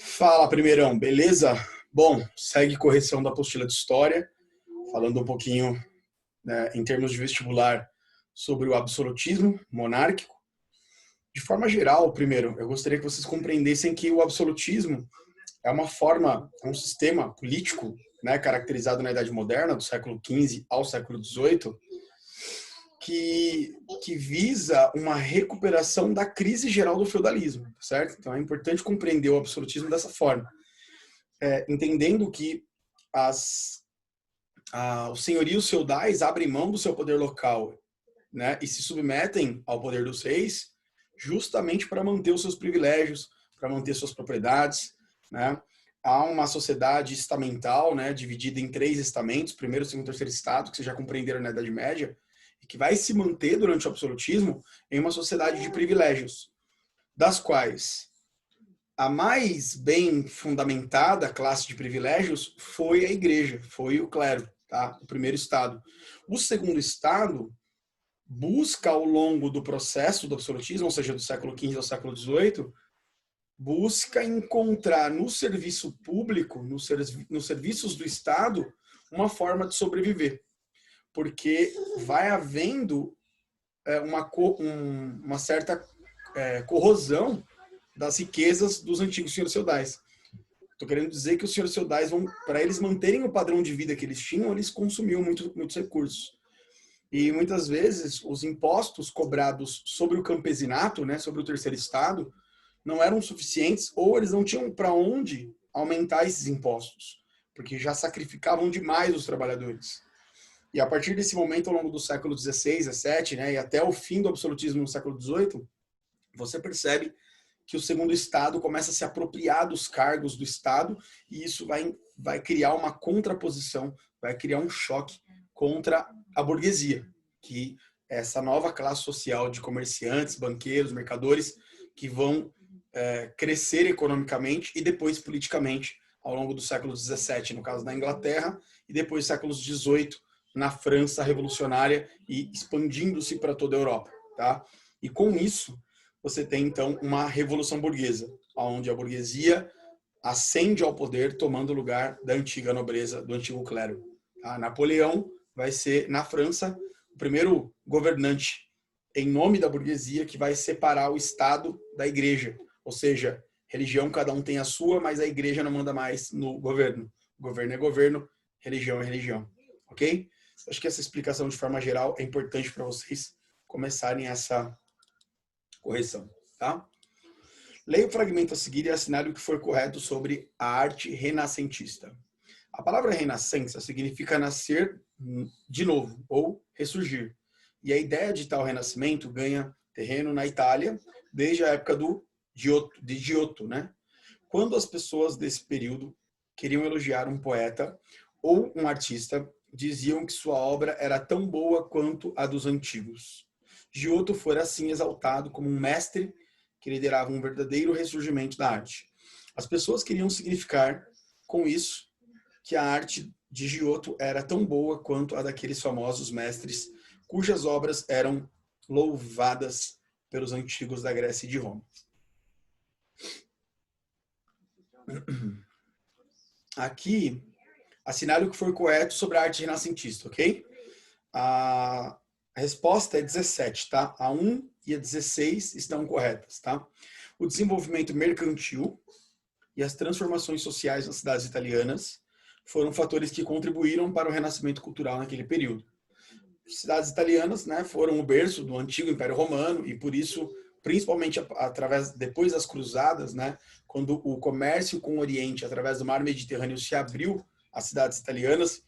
Fala, primeirão, beleza? Bom, segue correção da apostila de história, falando um pouquinho, né, em termos de vestibular, sobre o absolutismo monárquico. De forma geral, primeiro, eu gostaria que vocês compreendessem que o absolutismo é uma forma, é um sistema político, né, caracterizado na Idade Moderna, do século XV ao século XVIII, que visa uma recuperação da crise geral do feudalismo, certo? Então é importante compreender o absolutismo dessa forma. Entendendo que os senhorios feudais abrem mão do seu poder local, né, e se submetem ao poder dos reis justamente para manter os seus privilégios, para manter suas propriedades, né? Há uma sociedade estamental, né, dividida em 3 estamentos, primeiro, segundo e terceiro estado, que vocês já compreenderam na Idade Média, e que vai se manter durante o absolutismo em uma sociedade de privilégios, das quais a mais bem fundamentada classe de privilégios foi a igreja, foi o clero, tá? O primeiro estado. O segundo estado busca, ao longo do processo do absolutismo, ou seja, do século XV ao século XVIII, busca encontrar no serviço público, nos serviços do Estado, uma forma de sobreviver. Porque vai havendo uma certa corrosão das riquezas dos antigos senhores feudais. Estou querendo dizer que os senhores feudais, para eles manterem o padrão de vida que eles tinham, eles consumiam muitos recursos. E muitas vezes os impostos cobrados sobre o campesinato, né, sobre o terceiro estado, não eram suficientes, ou eles não tinham para onde aumentar esses impostos, porque já sacrificavam demais os trabalhadores. E a partir desse momento, ao longo do século XVI, XVII, né, e até o fim do absolutismo no século XVIII, você percebe que o segundo estado começa a se apropriar dos cargos do estado, e isso vai criar uma contraposição, vai criar um choque contra a burguesia, que é essa nova classe social de comerciantes, banqueiros, mercadores, que vão crescer economicamente e depois politicamente ao longo do século XVII, no caso da Inglaterra, e depois séculos XVIII, na França revolucionária e expandindo-se para toda a Europa. Tá? E com isso, você tem então uma revolução burguesa, onde a burguesia ascende ao poder tomando o lugar da antiga nobreza, do antigo clero. Tá? Napoleão vai ser, na França, o primeiro governante em nome da burguesia que vai separar o Estado da igreja. Ou seja, religião cada um tem a sua, mas a igreja não manda mais no governo. Governo é governo, religião é religião. Ok? Acho que essa explicação de forma geral é importante para vocês começarem essa correção. Tá? Leia o fragmento a seguir e assinale o que for correto sobre a arte renascentista. A palavra renascença significa nascer de novo ou ressurgir. E a ideia de tal renascimento ganha terreno na Itália desde a época de Giotto, né? Quando as pessoas desse período queriam elogiar um poeta ou um artista, diziam que sua obra era tão boa quanto a dos antigos. Giotto foi assim exaltado como um mestre que liderava um verdadeiro ressurgimento da arte. As pessoas queriam significar com isso que a arte de Giotto era tão boa quanto a daqueles famosos mestres cujas obras eram louvadas pelos antigos da Grécia e de Roma. Aqui, assinale o que for correto sobre a arte renascentista, ok? A resposta é 17, tá? A 1 e a 16 estão corretas, tá? O desenvolvimento mercantil e as transformações sociais nas cidades italianas foram fatores que contribuíram para o renascimento cultural naquele período. As cidades italianas, né, foram o berço do antigo Império Romano e por isso, principalmente depois das cruzadas, né, quando o comércio com o Oriente através do Mar Mediterrâneo se abriu às cidades italianas,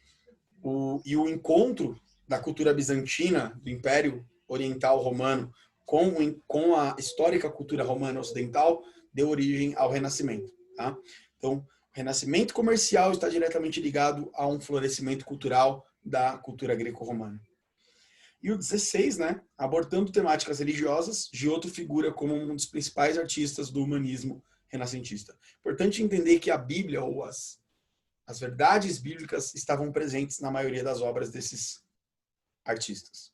e o encontro da cultura bizantina, do Império Oriental Romano, com a histórica cultura romana ocidental, deu origem ao Renascimento. Tá? Então, o renascimento comercial está diretamente ligado a um florescimento cultural da cultura greco-romana. E o 16, né, abordando temáticas religiosas, Giotto figura como um dos principais artistas do humanismo renascentista. Importante entender que a Bíblia, ou as verdades bíblicas, estavam presentes na maioria das obras desses artistas.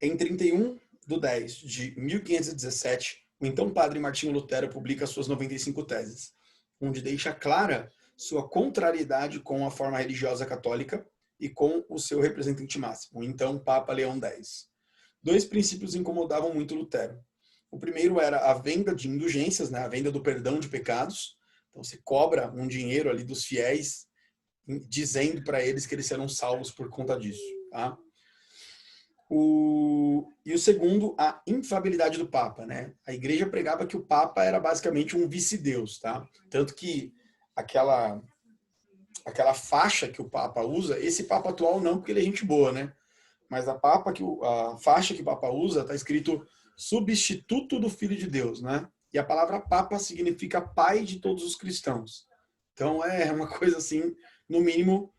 Em 31 de 10 de 1517, o então padre Martinho Lutero publica suas 95 teses, onde deixa clara sua contrariedade com a forma religiosa católica e com o seu representante máximo, o então Papa Leão X. Dois princípios incomodavam muito Lutero. O primeiro era a venda de indulgências, né, a venda do perdão de pecados. Então você cobra um dinheiro ali dos fiéis, dizendo para eles que eles serão salvos por conta disso. Tá? E o segundo, a infalibilidade do Papa. Né? A igreja pregava que o Papa era basicamente um vice-deus. Tá? Tanto que aquela faixa que o Papa usa, esse Papa atual não, porque ele é gente boa, né? Mas a faixa que o Papa usa está escrito substituto do Filho de Deus, né? E a palavra Papa significa pai de todos os cristãos. Então é uma coisa assim, no mínimo,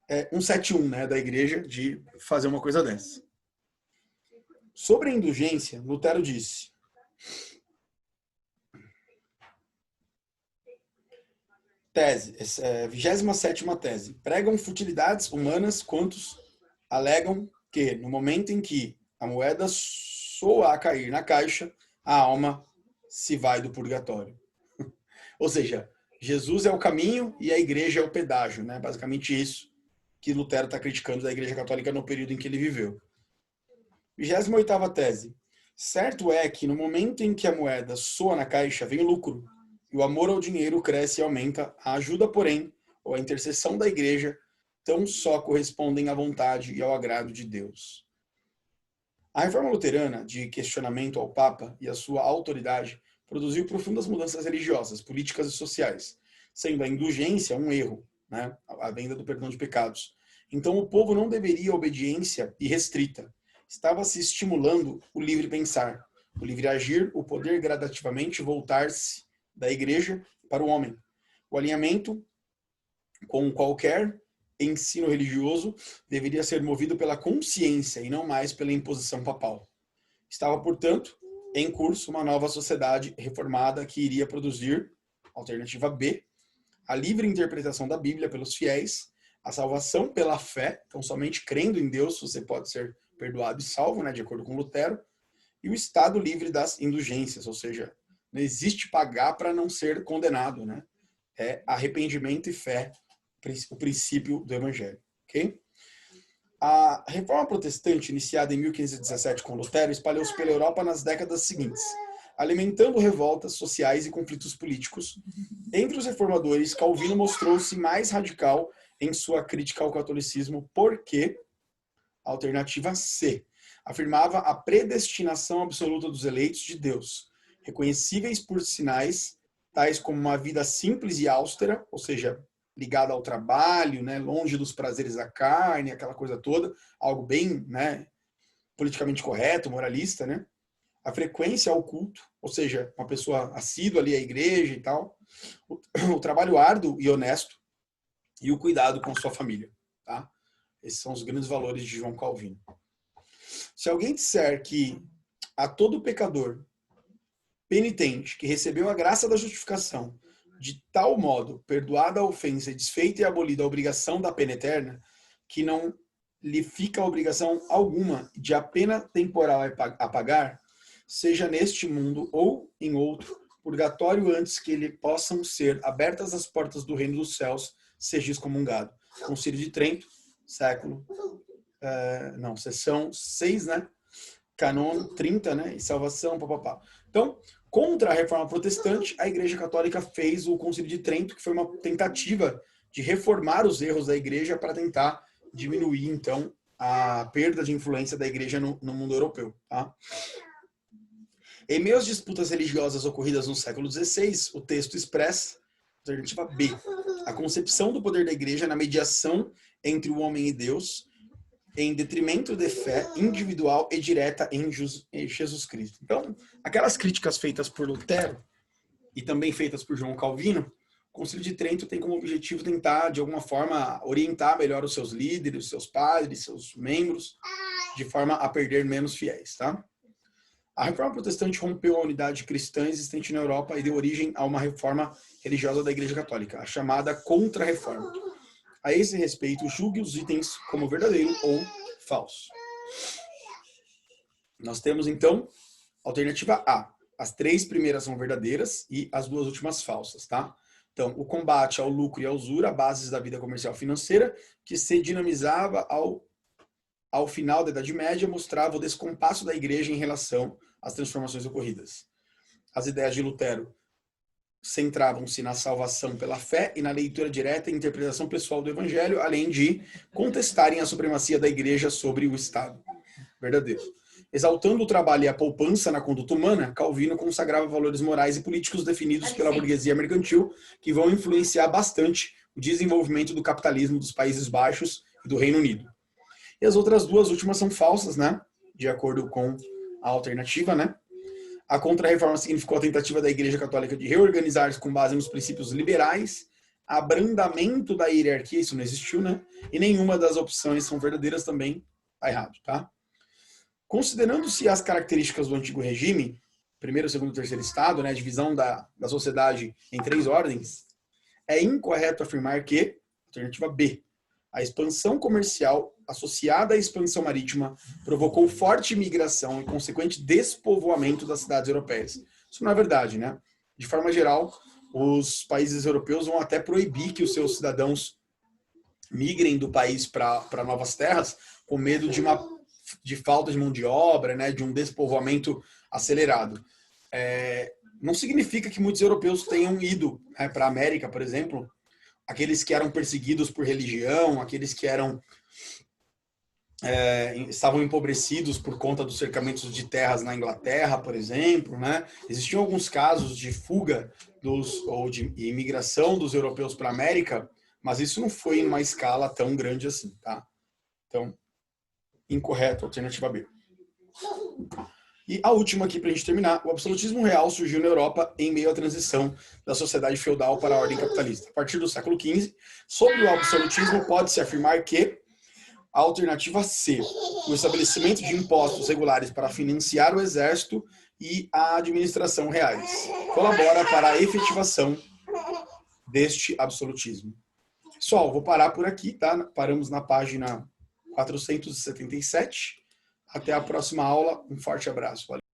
171, né, da igreja, de fazer uma coisa dessa. Sobre a indulgência, Lutero disse: tese, 27ª tese. Pregam futilidades humanas quantos alegam que, no momento em que a moeda soa a cair na caixa, a alma se vai do purgatório. Ou seja, Jesus é o caminho e a igreja é o pedágio, né? Basicamente isso que Lutero está criticando da Igreja Católica no período em que ele viveu. 28ª tese. Certo é que no momento em que a moeda soa na caixa, vem o lucro, e o amor ao dinheiro cresce e aumenta. A ajuda, porém, ou a intercessão da igreja, tão só correspondem à vontade e ao agrado de Deus. A reforma luterana, de questionamento ao Papa e à sua autoridade, produziu profundas mudanças religiosas, políticas e sociais, sendo a indulgência um erro, né? A venda do perdão de pecados. Então o povo não deveria obediência irrestrita. Estava se estimulando o livre pensar, o livre agir, o poder gradativamente voltar-se da igreja para o homem. O alinhamento com qualquer ensino religioso deveria ser movido pela consciência e não mais pela imposição papal. Estava, portanto, em curso uma nova sociedade reformada que iria produzir, alternativa B, a livre interpretação da Bíblia pelos fiéis, a salvação pela fé, então somente crendo em Deus você pode ser perdoado e salvo, né, de acordo com Lutero, e o estado livre das indulgências, ou seja, não existe pagar para não ser condenado, né? É arrependimento e fé, o princípio do evangelho, ok? A reforma protestante, iniciada em 1517 com Lutero, espalhou-se pela Europa nas décadas seguintes, alimentando revoltas sociais e conflitos políticos. Entre os reformadores, Calvino mostrou-se mais radical em sua crítica ao catolicismo, porque, alternativa C, afirmava a predestinação absoluta dos eleitos de Deus, reconhecíveis por sinais tais como uma vida simples e austera, ou seja, ligada ao trabalho, né, longe dos prazeres da carne, aquela coisa toda, algo bem, né, politicamente correto, moralista, né? A frequência ao culto, ou seja, uma pessoa assídua ali à igreja e tal, o trabalho árduo e honesto e o cuidado com sua família, tá? Esses são os grandes valores de João Calvino. Se alguém disser que a todo pecador penitente que recebeu a graça da justificação, de tal modo perdoada a ofensa e desfeita e abolida a obrigação da pena eterna, que não lhe fica obrigação alguma de a pena temporal a pagar, seja neste mundo ou em outro, purgatório antes que lhe possam ser abertas as portas do reino dos céus, seja excomungado. Concílio de Trento, seção 6, né? Canon 30, né? E salvação, papapá. Então, contra a reforma protestante, a Igreja Católica fez o Concílio de Trento, que foi uma tentativa de reformar os erros da Igreja para tentar diminuir, então, a perda de influência da Igreja no mundo europeu. Tá? Em meio às disputas religiosas ocorridas no século XVI, o texto expressa, alternativa B, a concepção do poder da Igreja na mediação entre o homem e Deus, em detrimento de fé individual e direta em Jesus Cristo. Então, aquelas críticas feitas por Lutero e também feitas por João Calvino, o Concílio de Trento tem como objetivo tentar, de alguma forma, orientar melhor os seus líderes, os seus padres, seus membros, de forma a perder menos fiéis, tá? A reforma protestante rompeu a unidade cristã existente na Europa e deu origem a uma reforma religiosa da Igreja Católica, a chamada Contra-Reforma. A esse respeito, julgue os itens como verdadeiro ou falso. Nós temos, então, alternativa A. As 3 primeiras são verdadeiras e as 2 últimas falsas, tá? Então, o combate ao lucro e à usura, bases da vida comercial e financeira, que se dinamizava ao final da Idade Média, mostrava o descompasso da igreja em relação às transformações ocorridas. As ideias de Lutero centravam-se na salvação pela fé e na leitura direta e interpretação pessoal do evangelho, além de contestarem a supremacia da igreja sobre o Estado. Verdadeiro. Exaltando o trabalho e a poupança na conduta humana, Calvino consagrava valores morais e políticos definidos pela burguesia mercantil que vão influenciar bastante o desenvolvimento do capitalismo dos Países Baixos e do Reino Unido. E as outras 2 últimas são falsas, né? De acordo com a alternativa, né? A Contra-Reforma significou a tentativa da Igreja Católica de reorganizar-se com base nos princípios liberais, abrandamento da hierarquia, isso não existiu, né? E nenhuma das opções são verdadeiras também, tá errado, tá? Considerando-se as características do antigo regime, primeiro, segundo e terceiro estado, né, a divisão da sociedade em 3 ordens, é incorreto afirmar que, alternativa B, a expansão comercial associada à expansão marítima provocou forte imigração e consequente despovoamento das cidades europeias. Isso não é verdade, né? De forma geral, os países europeus vão até proibir que os seus cidadãos migrem do país para novas terras com medo de falta de mão de obra, né, de um despovoamento acelerado. Não significa que muitos europeus tenham ido, né, para a América, por exemplo, aqueles que eram perseguidos por religião, aqueles que estavam empobrecidos por conta dos cercamentos de terras na Inglaterra, por exemplo, né? Existiam alguns casos de fuga ou de imigração dos europeus para a América, mas isso não foi em uma escala tão grande assim, tá? Então, incorreto, alternativa B. E a última aqui para a gente terminar, o absolutismo real surgiu na Europa em meio à transição da sociedade feudal para a ordem capitalista. A partir do século XV, sobre o absolutismo pode-se afirmar que a alternativa C, o estabelecimento de impostos regulares para financiar o exército e a administração reais, colabora para a efetivação deste absolutismo. Pessoal, vou parar por aqui, tá? Paramos na página 477. Até a próxima aula. Um forte abraço. Valeu.